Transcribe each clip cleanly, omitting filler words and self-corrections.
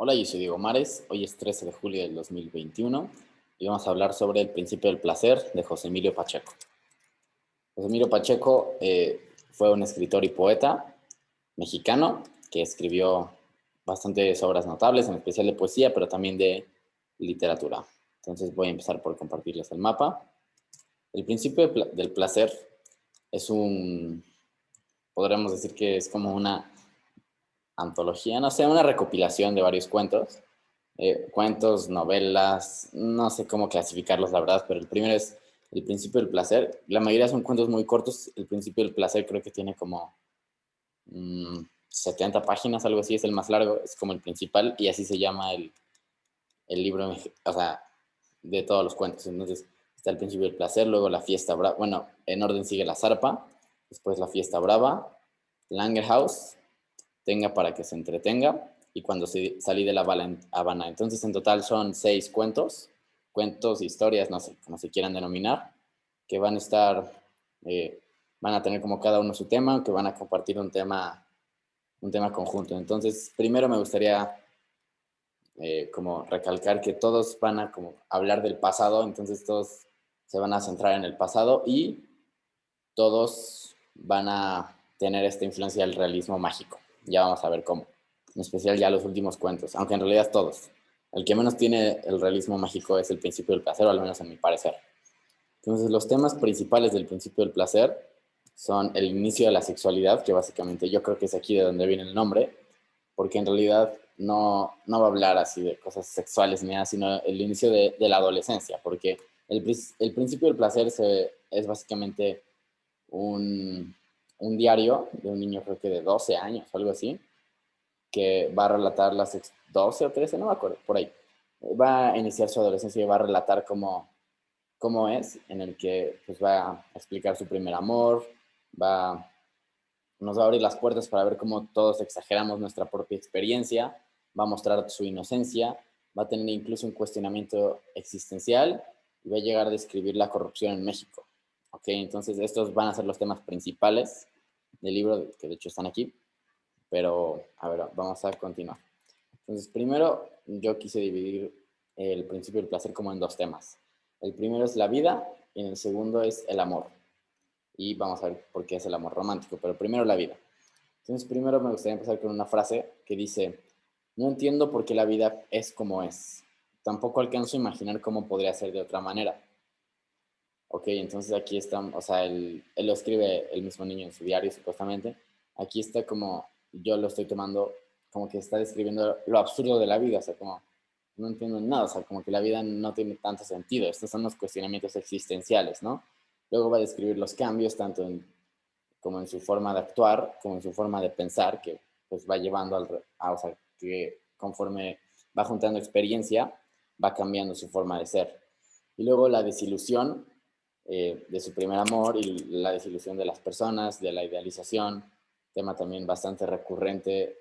Hola, yo soy Diego Mares. Hoy es 13 de julio del 2021 y vamos a hablar sobre el principio del placer de José Emilio Pacheco. José Emilio Pacheco fue un escritor y poeta mexicano que escribió bastantes obras notables, en especial de poesía, pero también de literatura. Entonces voy a empezar por compartirles el mapa. El principio del placer es podríamos decir que es como una antología, no sé, una recopilación de varios cuentos. Cuentos, novelas, no sé cómo clasificarlos, la verdad, pero el primero es El principio del placer. La mayoría son cuentos muy cortos. El principio del placer creo que tiene como 70 páginas, algo así, es el más largo, es como el principal, y así se llama el libro, o sea, de todos los cuentos. Entonces, está el principio del placer, luego la fiesta brava, bueno, en orden sigue la zarpa, después la fiesta brava, Langerhaus, tenga para que se entretenga, y cuando salí de la Habana. Entonces, en total son 6 cuentos, historias, no sé, como se quieran denominar, que van a estar, eh, van a tener como cada uno su tema, que van a compartir un tema conjunto. Entonces, primero me gustaría como recalcar que todos van a como hablar del pasado, entonces todos se van a centrar en el pasado y todos van a tener esta influencia del realismo mágico. Ya vamos a ver cómo. En especial ya los últimos cuentos, aunque en realidad todos. El que menos tiene el realismo mágico es el principio del placer, o al menos en mi parecer. Entonces, los temas principales del principio del placer son el inicio de la sexualidad, que básicamente yo creo que es aquí de donde viene el nombre, porque en realidad no va a hablar así de cosas sexuales ni nada, sino el inicio de la adolescencia, porque el principio del placer es básicamente un, un diario de un niño, creo que de 12 años o algo así, que va a relatar 12 o 13, no me acuerdo, por ahí. Va a iniciar su adolescencia y va a relatar cómo es, en el que pues, va a explicar su primer amor, nos va a abrir las puertas para ver cómo todos exageramos nuestra propia experiencia, va a mostrar su inocencia, va a tener incluso un cuestionamiento existencial y va a llegar a describir la corrupción en México. ¿Ok? Entonces estos van a ser los temas principales del libro, que de hecho están aquí, pero a ver, vamos a continuar. Entonces, primero yo quise dividir el principio del placer como en dos temas. El primero es la vida y en el segundo es el amor. Y vamos a ver por qué es el amor romántico, pero primero la vida. Entonces, primero me gustaría empezar con una frase que dice, no entiendo por qué la vida es como es. Tampoco alcanzo a imaginar cómo podría ser de otra manera. Ok, entonces aquí está, o sea, él lo escribe el mismo niño en su diario, supuestamente. Aquí está como, yo lo estoy tomando, como que está describiendo lo absurdo de la vida, o sea, como, no entiendo nada, o sea, como que la vida no tiene tanto sentido. Estos son los cuestionamientos existenciales, ¿no? Luego va a describir los cambios, tanto como en su forma de actuar, como en su forma de pensar, que pues va llevando o sea, que conforme va juntando experiencia, va cambiando su forma de ser. Y luego la desilusión de su primer amor y la desilusión de las personas, de la idealización, tema también bastante recurrente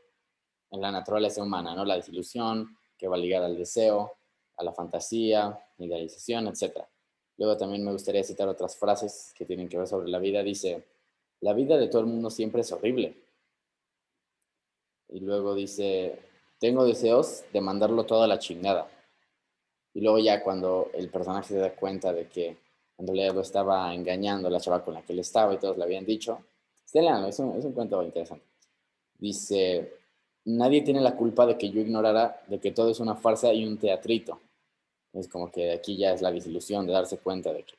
en la naturaleza humana, ¿no? La desilusión que va ligada al deseo, a la fantasía, idealización, etcétera. Luego también me gustaría citar otras frases que tienen que ver sobre la vida. Dice, la vida de todo el mundo siempre es horrible. Y luego dice, tengo deseos de mandarlo todo a la chingada. Y luego ya cuando el personaje se da cuenta de que en realidad lo estaba engañando la chava con la que él estaba y todos le habían dicho, léanlo, es un cuento interesante. Dice, nadie tiene la culpa de que yo ignorara de que todo es una farsa y un teatrito. Es como que aquí ya es la desilusión de darse cuenta de que,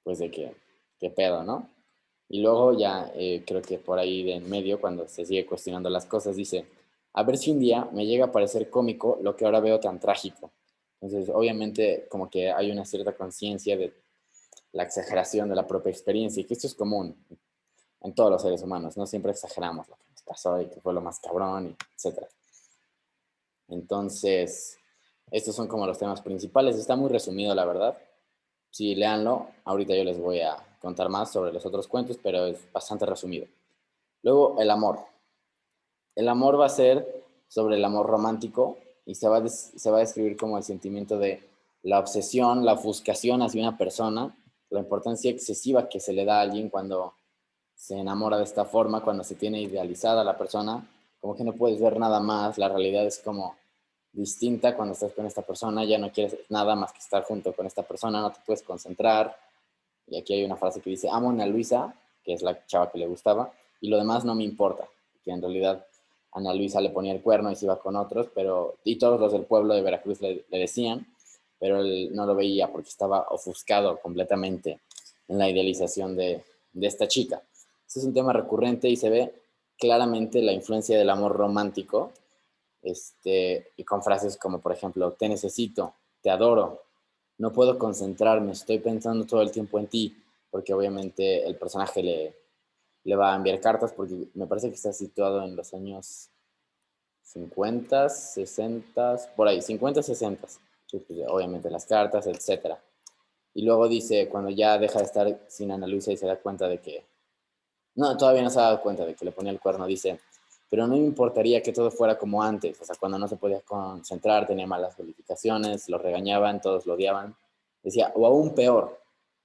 pues de que, qué pedo, ¿no? Y luego ya creo que por ahí de en medio, cuando se sigue cuestionando las cosas, dice, a ver si un día me llega a parecer cómico lo que ahora veo tan trágico. Entonces, obviamente, como que hay una cierta conciencia de la exageración de la propia experiencia y que esto es común en todos los seres humanos, no siempre exageramos lo que nos pasó y que fue lo más cabrón, etc. Entonces, estos son como los temas principales. Está muy resumido, la verdad. Sí, léanlo. Ahorita yo les voy a contar más sobre los otros cuentos, pero es bastante resumido. Luego, el amor. El amor va a ser sobre el amor romántico y se va a describir como el sentimiento de la obsesión, la ofuscación hacia una persona, la importancia excesiva que se le da a alguien cuando se enamora de esta forma, cuando se tiene idealizada a la persona, como que no puedes ver nada más, la realidad es como distinta cuando estás con esta persona, ya no quieres nada más que estar junto con esta persona, no te puedes concentrar. Y aquí hay una frase que dice, amo a Ana Luisa, que es la chava que le gustaba, y lo demás no me importa, que en realidad Ana Luisa le ponía el cuerno y se iba con otros, y todos los del pueblo de Veracruz le decían, pero él no lo veía porque estaba ofuscado completamente en la idealización de esta chica. Este es un tema recurrente y se ve claramente la influencia del amor romántico, y con frases como, por ejemplo, te necesito, te adoro, no puedo concentrarme, estoy pensando todo el tiempo en ti, porque obviamente el personaje le va a enviar cartas, porque me parece que está situado en los años 50, 60, por ahí, 50, 60. Pues, obviamente las cartas, etcétera. Y luego dice, cuando ya deja de estar sin Ana Luisa y se da cuenta de que, no, todavía no se ha dado cuenta de que le ponía el cuerno, dice, pero no me importaría que todo fuera como antes, o sea, cuando no se podía concentrar, tenía malas calificaciones, lo regañaban, todos lo odiaban. Decía, o aún peor,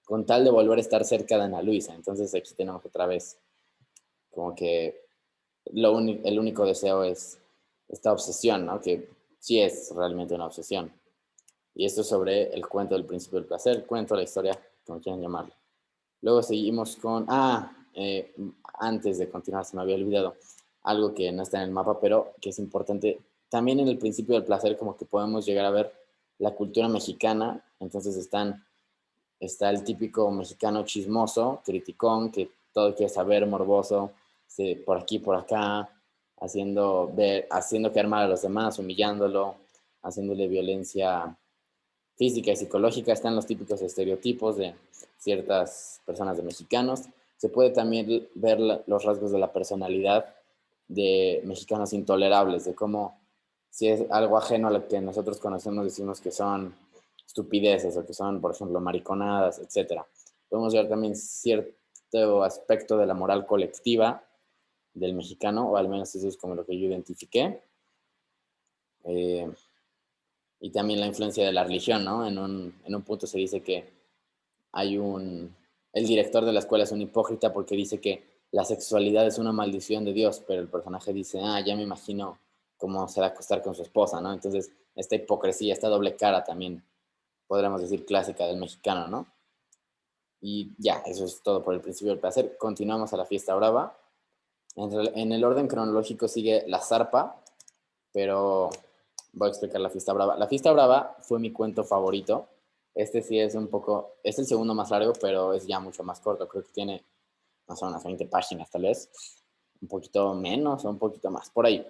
con tal de volver a estar cerca de Ana Luisa. Entonces aquí tenemos otra vez como que el único deseo es esta obsesión, ¿no? Que sí es realmente una obsesión. Y esto es sobre el cuento del principio del placer, el cuento, la historia, como quieran llamarlo. Luego seguimos con, antes de continuar, se me había olvidado algo que no está en el mapa, pero que es importante. También en el principio del placer, como que podemos llegar a ver la cultura mexicana. Entonces está el típico mexicano chismoso, criticón, que todo quiere saber, morboso, por aquí, por acá, haciendo quedar mal a los demás, humillándolo, haciéndole violencia física y psicológica. Están los típicos estereotipos de ciertas personas de mexicanos. Se puede también ver los rasgos de la personalidad de mexicanos intolerables, de cómo si es algo ajeno a lo que nosotros conocemos decimos que son estupideces o que son, por ejemplo, mariconadas, etcétera. Podemos ver también cierto aspecto de la moral colectiva del mexicano, o al menos eso es como lo que yo identifiqué. Eh, y también la influencia de la religión, ¿no? En un punto se dice que hay el director de la escuela es un hipócrita porque dice que la sexualidad es una maldición de Dios, pero el personaje dice, ya me imagino cómo se va a acostar con su esposa, ¿no? Entonces, esta hipocresía, esta doble cara también, podríamos decir, clásica del mexicano, ¿no? Y ya, eso es todo por el principio del placer. Continuamos a la fiesta brava. En el orden cronológico sigue la zarpa, pero voy a explicar la fiesta brava. La fiesta brava fue mi cuento favorito. Este sí es es el segundo más largo, pero es ya mucho más corto. Creo que tiene, no sé, unas 20 páginas tal vez. Un poquito menos o un poquito más, por ahí.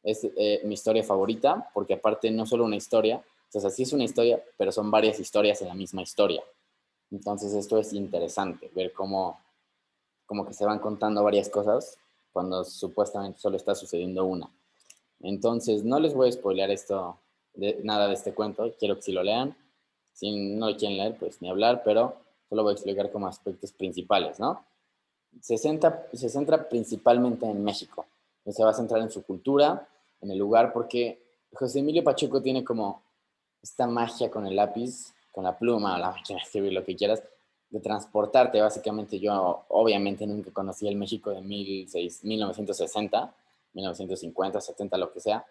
Es mi historia favorita, porque aparte no solo una historia, o sea, sí es una historia, pero son varias historias en la misma historia. Entonces esto es interesante, ver cómo que se van contando varias cosas cuando supuestamente solo está sucediendo una. Entonces, no les voy a spoilear nada de este cuento, quiero que si lo lean. Si no lo quieren leer, pues ni hablar, pero solo voy a explicar como aspectos principales, ¿no? Se centra principalmente en México. Se va a centrar en su cultura, en el lugar, porque José Emilio Pacheco tiene como esta magia con el lápiz, con la pluma, la máquina de escribir, lo que quieras, de transportarte. Básicamente yo obviamente nunca conocí el México de 1960, 1950, 70, lo que sea,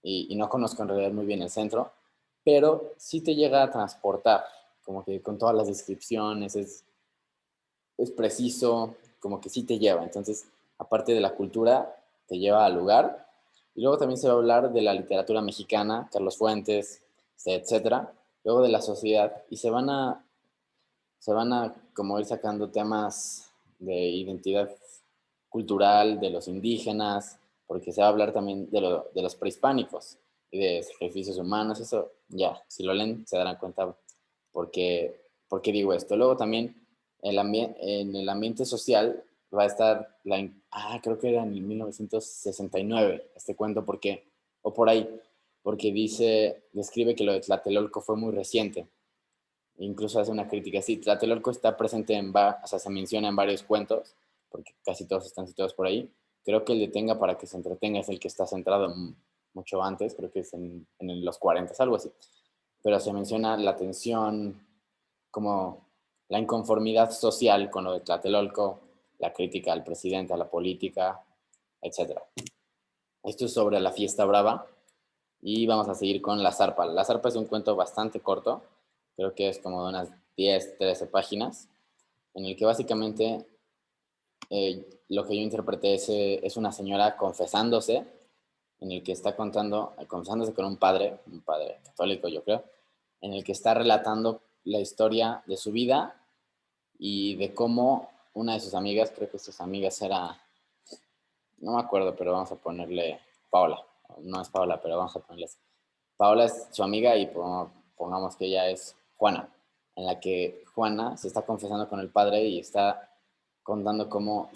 y no conozco en realidad muy bien el centro, pero sí te llega a transportar, como que con todas las descripciones, es preciso, como que sí te lleva. Entonces, aparte de la cultura, te lleva al lugar. Y luego también se va a hablar de la literatura mexicana, Carlos Fuentes, etcétera. Luego de la sociedad. Y se van a como ir sacando temas de identidad cultural de los indígenas, porque se va a hablar también de los prehispánicos y de sacrificios humanos. Eso ya, si lo leen se darán cuenta por qué digo esto. Luego también en el ambiente social va a estar, creo que era en el 1969 este cuento, o por ahí, porque describe que lo de Tlatelolco fue muy reciente. Incluso hace una crítica. Sí, Tlatelolco está presente o sea, se menciona en varios cuentos, porque casi todos están situados por ahí. Creo que el de Tenga para que se entretenga es el que está centrado mucho antes, creo que es en los 40, algo así. Pero se menciona la tensión, como la inconformidad social con lo de Tlatelolco, la crítica al presidente, a la política, etcétera. Esto es sobre la fiesta brava y vamos a seguir con La Zarpa. La Zarpa es un cuento bastante corto, creo que es como de unas 10, 13 páginas, en el que básicamente lo que yo interpreté es una señora confesándose, en el que está confesándose con un padre católico yo creo, en el que está relatando la historia de su vida y de cómo una de sus amigas, creo que sus amigas era, no me acuerdo, pero vamos a ponerle Paola, no es Paola, pero vamos a ponerle así. Paola es su amiga y pongamos que ella es Juana, en la que Juana se está confesando con el padre y está contando cómo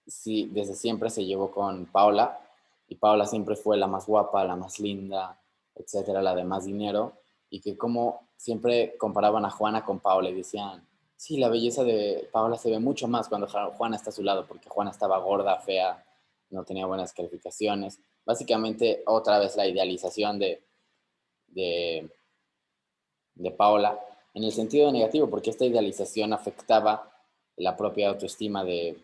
sí, desde siempre se llevó con Paola y Paola siempre fue la más guapa, la más linda, etcétera, la de más dinero y que como siempre comparaban a Juana con Paola y decían, sí, la belleza de Paola se ve mucho más cuando Juana está a su lado porque Juana estaba gorda, fea, no tenía buenas calificaciones. Básicamente otra vez la idealización de, de Paola en el sentido negativo porque esta idealización afectaba la propia autoestima de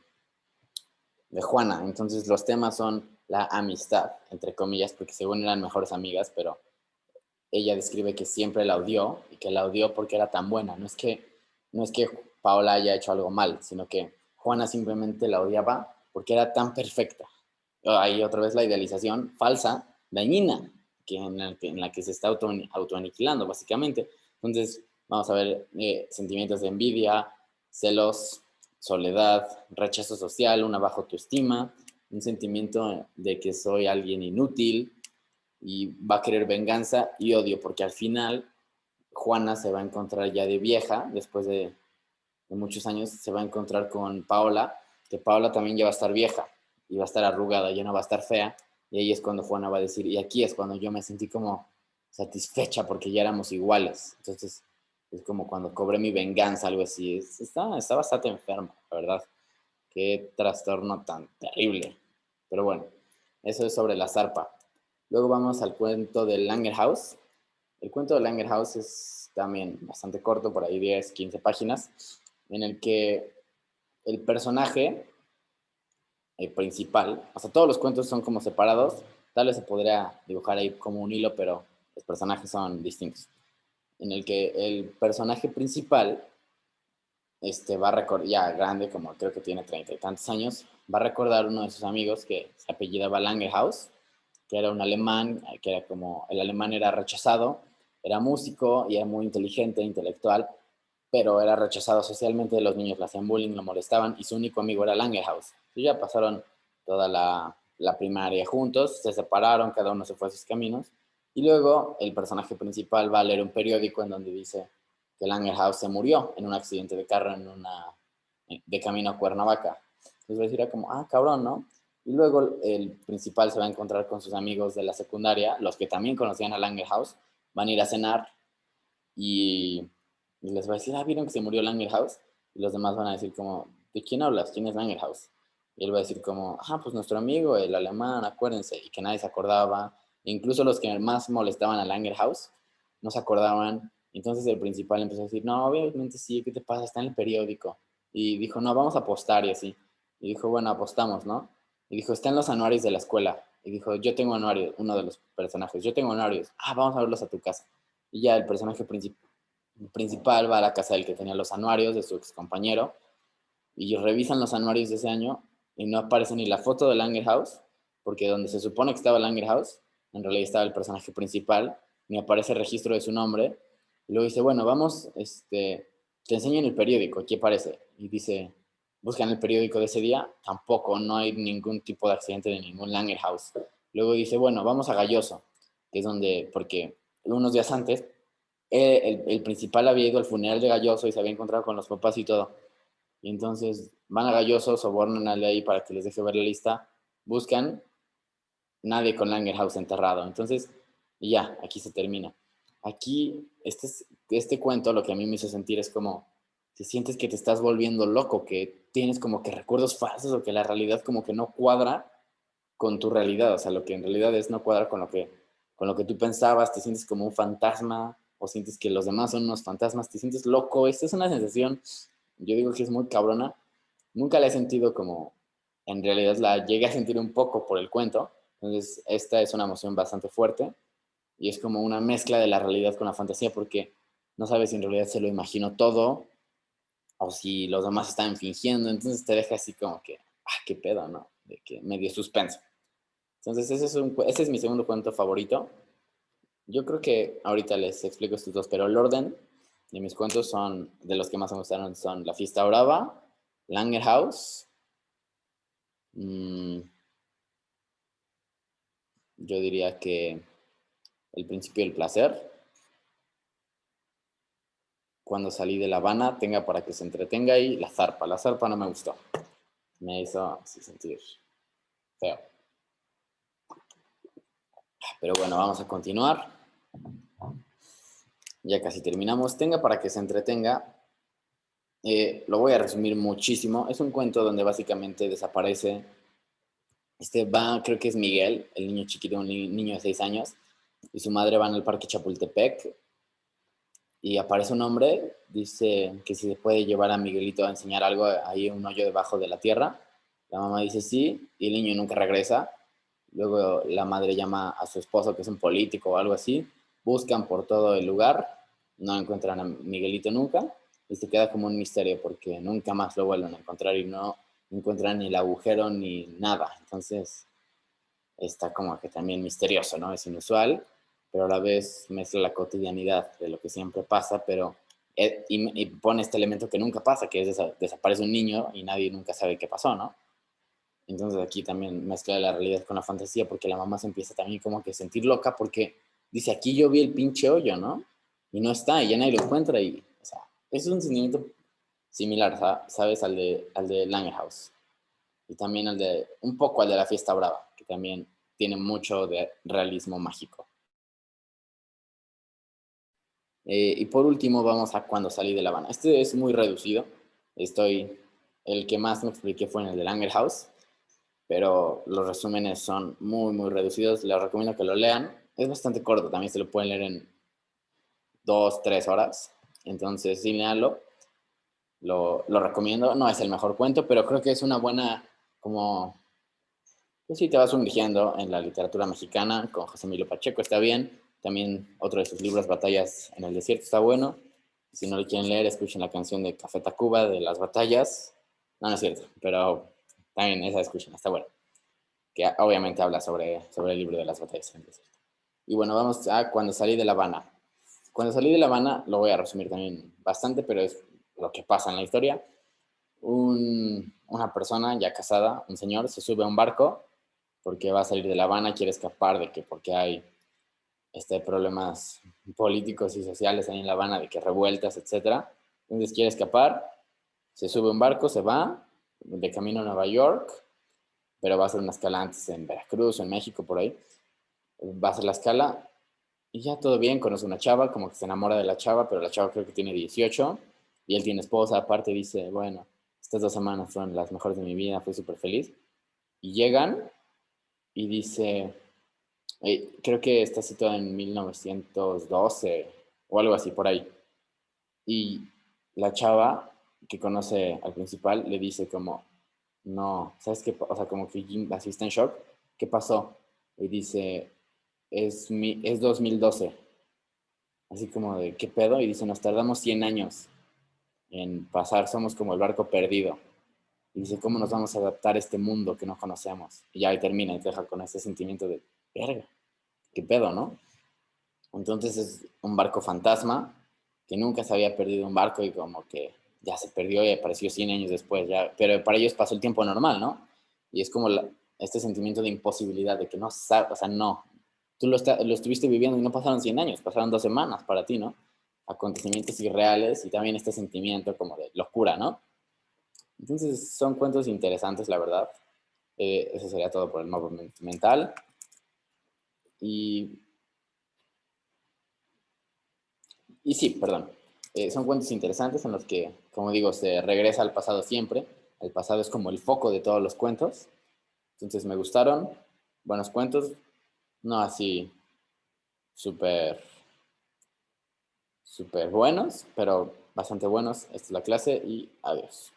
Juana. Entonces los temas son la amistad, entre comillas, porque según eran mejores amigas, pero ella describe que siempre la odió y que la odió porque era tan buena. No es que Paola haya hecho algo mal, sino que Juana simplemente la odiaba porque era tan perfecta. Ahí otra vez la idealización falsa, dañina, en la que se está autoaniquilando, básicamente. Entonces, vamos a ver sentimientos de envidia, celos, soledad, rechazo social, una baja autoestima, un sentimiento de que soy alguien inútil y va a querer venganza y odio, porque al final Juana se va a encontrar ya de vieja, después de muchos años, se va a encontrar con Paola, que Paola también ya va a estar vieja y va a estar arrugada, ya no va a estar fea, y ahí es cuando Juana va a decir, y aquí es cuando yo me sentí como satisfecha porque ya éramos iguales. Entonces, es como cuando cobré mi venganza, algo así. Está bastante enfermo, la verdad. Qué trastorno tan terrible. Pero bueno, eso es sobre la zarpa. Luego vamos al cuento de Langerhaus. El cuento de Langerhaus es también bastante corto, por ahí 10, 15 páginas, en el que el personaje principal, o sea, todos los cuentos son como separados, tal vez se podría dibujar ahí como un hilo, pero los personajes son distintos. En el que el personaje principal va a recordar, ya grande, como creo que tiene 30 y tantos años, va a recordar uno de sus amigos que se apellidaba Langerhaus, que era un alemán, que era como, el alemán era rechazado, era músico y era muy inteligente, intelectual, pero era rechazado socialmente, los niños le hacían bullying, lo molestaban, y su único amigo era Langerhaus. Y ya pasaron toda la primaria juntos, se separaron, cada uno se fue a sus caminos, y luego el personaje principal va a leer un periódico en donde dice que Langerhaus se murió en un accidente de carro de camino a Cuernavaca. Entonces va a decir como, ah, cabrón, ¿no? Y luego el principal se va a encontrar con sus amigos de la secundaria, los que también conocían a Langerhaus, van a ir a cenar y les va a decir, ah, ¿vieron que se murió Langerhaus? Y los demás van a decir como, ¿de quién hablas? ¿Quién es Langerhaus? Y él va a decir como, ah, pues nuestro amigo, el alemán, acuérdense, y que nadie se acordaba. E incluso los que más molestaban a Langerhaus no se acordaban. Entonces el principal empezó a decir, no, obviamente sí, ¿qué te pasa? Está en el periódico. Y dijo, no, vamos a apostar y así. Y dijo, bueno, apostamos, ¿no? Y dijo, está en los anuarios de la escuela. Y dijo, yo tengo anuarios, uno de los personajes, yo tengo anuarios. Ah, vamos a verlos a tu casa. Y ya el personaje principal va a la casa del que tenía los anuarios de su ex compañero y revisan los anuarios de ese año y no aparece ni la foto de Langerhaus, porque donde se supone que estaba Langerhaus, en realidad estaba el personaje principal, ni aparece el registro de su nombre. Y luego dice, bueno, vamos, te enseño en el periódico, aquí aparece. Y dice, buscan el periódico de ese día, tampoco, no hay ningún tipo de accidente de ningún Langerhaus. Luego dice, bueno, vamos a Galloso, que es donde, porque unos días antes el principal había ido al funeral de Galloso y se había encontrado con los papás y todo. Y entonces van a Galloso, sobornan a ahí para que les deje ver la lista, buscan, nadie con Langerhaus enterrado. Entonces, y ya, aquí se termina. Aquí, este cuento lo que a mí me hizo sentir es como, te sientes que te estás volviendo loco, que tienes como que recuerdos falsos o que la realidad como que no cuadra con tu realidad, o sea, lo que en realidad es no cuadra con lo que tú pensabas, te sientes como un fantasma o sientes que los demás son unos fantasmas, te sientes loco, esta es una sensación, yo digo que es muy cabrona, nunca la he sentido como, en realidad la llegué a sentir un poco por el cuento, Entonces, esta es una emoción bastante fuerte y es como una mezcla de la realidad con la fantasía porque no sabes si en realidad se lo imaginó todo o si los demás están fingiendo. Entonces te deja así como que, qué pedo, ¿no? De que medio suspenso. Entonces, ese es mi segundo cuento favorito. Yo creo que ahorita les explico estos dos, pero el orden de mis cuentos son, de los que más me gustaron, son La Fiesta Brava, Langer House, mmm, yo diría que El Principio del Placer, Cuando salí de La Habana, Tenga para que se entretenga y La Zarpa. La Zarpa no me gustó, me hizo así sentir feo. Pero bueno, vamos a continuar. Ya casi terminamos. Tenga para que se entretenga. Lo voy a resumir muchísimo. Es un cuento donde básicamente desaparece. Creo que es Miguel, el niño chiquito, un niño de 6 años, y su madre van al parque Chapultepec y aparece un hombre, dice que si se puede llevar a Miguelito a enseñar algo, ahí un hoyo debajo de la tierra. La mamá dice sí, y el niño nunca regresa. Luego la madre llama a su esposo, que es un político o algo así, buscan por todo el lugar, no encuentran a Miguelito nunca, y se queda como un misterio porque nunca más lo vuelven a encontrar y no encuentran ni el agujero ni nada. Entonces está como que también misterioso, ¿no? Es inusual, pero a la vez mezcla la cotidianidad de lo que siempre pasa, pero y pone este elemento que nunca pasa, que es desaparece un niño y nadie nunca sabe qué pasó, ¿no? Entonces aquí también mezcla la realidad con la fantasía, porque la mamá se empieza también como que a sentir loca porque dice, aquí yo vi el pinche hoyo, ¿no? Y no está, y ya nadie lo encuentra, y, o sea, es un sentimiento similar, ¿sabes? Al de Langhouse. Y también un poco al de La Fiesta Brava, que también tiene mucho de realismo mágico. Y por último vamos a Cuando salí de La Habana. Este es muy reducido. El que más me expliqué fue en el de Langer House, pero los resúmenes son muy, muy reducidos. Les recomiendo que lo lean. Es bastante corto, también se lo pueden leer en 2, 3 horas. Entonces, sí, léanlo. Lo recomiendo. No es el mejor cuento, pero creo que es una buena, como, pues sí, te vas sumergiendo en la literatura mexicana con José Emilio Pacheco, está bien. También otro de sus libros, Batallas en el Desierto, está bueno. Si no lo quieren leer, escuchen la canción de Café Tacuba de las batallas. No, no es cierto, pero también esa escuchen, está bueno. Que obviamente habla sobre el libro de las batallas en el desierto. Y bueno, vamos a Cuando salí de La Habana. Cuando salí de La Habana, lo voy a resumir también bastante, pero es lo que pasa en la historia. Una persona ya casada, un señor, se sube a un barco porque va a salir de La Habana, quiere escapar de que porque hay problemas políticos y sociales ahí en La Habana, de que revueltas, etcétera. Entonces quiere escapar, se sube a un barco, se va de camino a Nueva York, pero va a hacer una escala antes en Veracruz o en México, por ahí. Va a hacer la escala y ya todo bien, conoce una chava, como que se enamora de la chava, pero la chava creo que tiene 18 y él tiene esposa, aparte dice, bueno, estas 2 semanas fueron las mejores de mi vida, fui súper feliz. Y llegan y dice, creo que está situado en 1912 o algo así por ahí. Y la chava que conoce al principal le dice como, no, ¿sabes qué? O sea, como que Jim así está en shock. ¿Qué pasó? Y dice, es 2012. Así como de, ¿qué pedo? Y dice, nos tardamos 100 años en pasar, somos como el barco perdido. Y dice, ¿cómo nos vamos a adaptar a este mundo que no conocemos? Y ya ahí termina y te deja con ese sentimiento de, verga, ¿qué pedo, no? Entonces es un barco fantasma que nunca se había perdido un barco y como que ya se perdió y apareció 100 años después, ya, pero para ellos pasó el tiempo normal, ¿no? Y es como este sentimiento de imposibilidad, de que no sabes, o sea, no, tú lo estuviste viviendo y no pasaron 100 años, pasaron 2 semanas para ti, ¿no? Acontecimientos irreales y también este sentimiento como de locura, ¿no? Entonces son cuentos interesantes, la verdad. Eso sería todo por el modo mental. Y Y sí, perdón. Son cuentos interesantes en los que, como digo, se regresa al pasado siempre. El pasado es como el foco de todos los cuentos. Entonces me gustaron. Buenos cuentos. No así súper, súper buenos, pero bastante buenos. Esta es la clase y adiós.